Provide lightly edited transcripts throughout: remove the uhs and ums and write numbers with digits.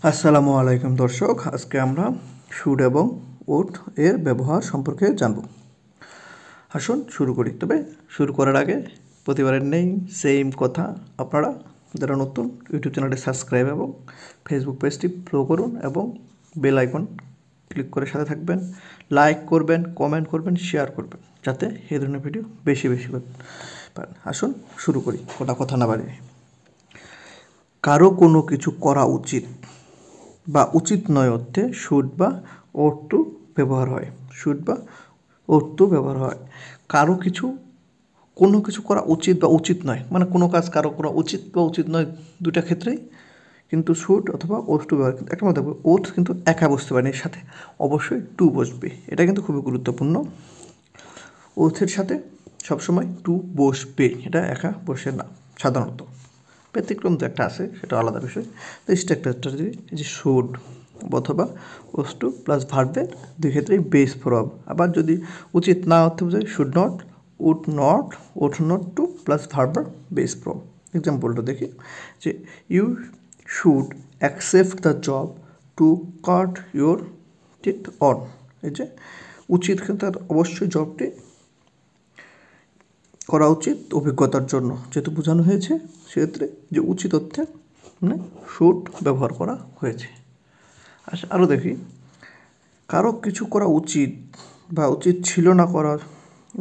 আসসালামু আলাইকুম দর্শক, আজকে আমরা শুড এবং ওট এর ব্যবহার সম্পর্কে জানব। আসুন শুরু করি। তবে শুরু করার আগে প্রতিবারের নেই সেম কথা, আপনারা যারা নতুন ইউটিউব চ্যানেলটি সাবস্ক্রাইব এবং ফেসবুক পেজটি ফলো করুন এবং বেল আইকন ক্লিক করে সাথে থাকবেন, লাইক করবেন, কমেন্ট করবেন, শেয়ার করবেন, যাতে এই ধরনের ভিডিও বেশি বেশি পান। আসুন শুরু করি, কথা না বাড়িয়ে। কারো কোনো কিছু করা উচিত বা উচিত নয় অর্থে শুড বা ওট টু ব্যবহার হয়। শুড বা ওট টু ব্যবহার হয়। কারো কোনো কিছু করা উচিত বা উচিত নয়, মানে কোনো কাজ কারো করা উচিত বা উচিত নয়, দুটা ক্ষেত্রেই কিন্তু শুড অথবা ওট টু ব্যবহার। একটা মনে থাকবে, ওট কিন্তু একা বসতে পারেন, এর সাথে অবশ্যই টু বসবে। এটা কিন্তু খুবই গুরুত্বপূর্ণ। ওথের সাথে সবসময় টু বসবে, এটা একা বসে না সাধারণত। ব্যতিক্রম তো একটা আছে, সেটা আলাদা বিষয়। তো স্ট্রাকচারটা যে শুড অথবা ওস টু প্লাস ভার্বের দুই ক্ষেত্রেই বেস ফর্ম। আবার যদি উচিত না অর্থে বোঝায় should not, would not to plus ভার্বার বেস ফর্ম। এক্সাম্পলটা দেখি যে you should accept the job to cut your teeth on. এই যে উচিত, কিন্তু তার অবশ্যই জবটি করা উচিত অভিজ্ঞতার জন্য, যেহেতু বোঝানো হয়েছে সেক্ষেত্রে যে উচিত অর্থে মানে শুড ব্যবহার করা হয়েছে। আচ্ছা, আরও দেখি, কারো কিছু করা উচিত বা উচিত ছিল না, করা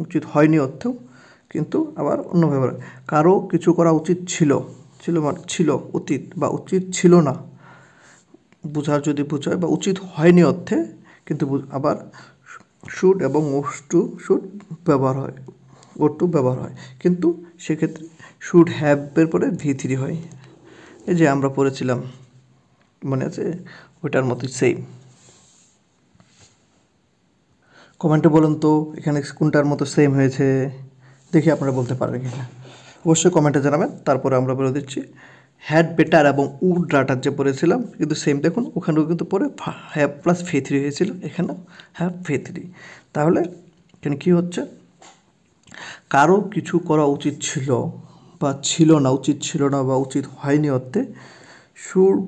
উচিত হয়নি অর্থেও কিন্তু আবার অন্য ব্যবহার। কারো কিছু করা উচিত ছিল, মানে ছিল অতীত, বা উচিত ছিল না বোঝার যদি বোঝায়, বা উচিত হয়নি অর্থে কিন্তু আবার শুড এবং শুড ব্যবহার হয়, ওট টু ব্যবহার হয়। কিন্তু সেক্ষেত্রে শুড হ্যাভের পরে V3 হয়। এই যে আমরা পড়েছিলাম, মনে আছে, ওইটার মতোই সেম। কমেন্টে বলুন তো এখানে কোনটার মতো সেম হয়েছে, দেখি আপনারা বলতে পারবেন কিনা, অবশ্যই কমেন্টে জানাবেন। তারপরে আমরা বলে দিচ্ছি, হ্যাড বেটার এবং উড রাটার যে পড়েছিলাম কিন্তু সেম, দেখুন ওখানেও কিন্তু পরে হ্যাভ প্লাস V3 হয়েছিল, এখানেও হ্যাভ V3। তাহলে এখানে কী হচ্ছে, কারো কিছু করা উচিত ছিল বা ছিল না, উচিত ছিল না বা উচিত হয়নি অর্থে should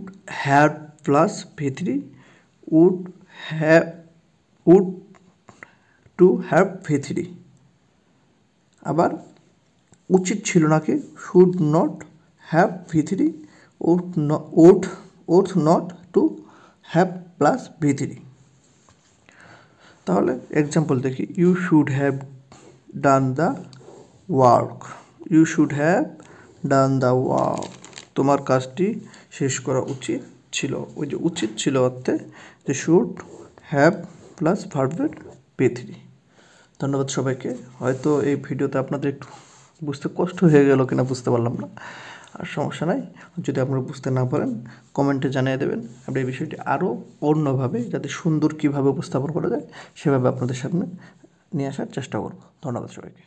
have plus V3, would have, would to have V3। আবার উচিত ছিল নাকি should not have V3, would not to have plus V3। তাহলে এক্সাম্পল দেখি, you should have done the work. You should have done the work, তোমার কাজটি শেষ করা উচিত ছিল। ওই যে উচিত ছিল অর্থে যে শুড হ্যাভ প্লাস ভার্বের V3। ধন্যবাদ সবাইকে। হয়তো এই ভিডিওতে আপনাদের একটু বুঝতে কষ্ট হয়ে গেল কিনা বুঝতে পারলাম না, আর সমস্যা নাই। যদি আপনারা বুঝতে না পারেন কমেন্টে জানিয়ে দেবেন, আমরা এই বিষয়টি আরও অন্যভাবে যাতে সুন্দর কীভাবে উপস্থাপন করা যায় সেভাবে আপনাদের সামনে নিয়ে আসার চেষ্টা করব। ধন্যবাদ সবাইকে।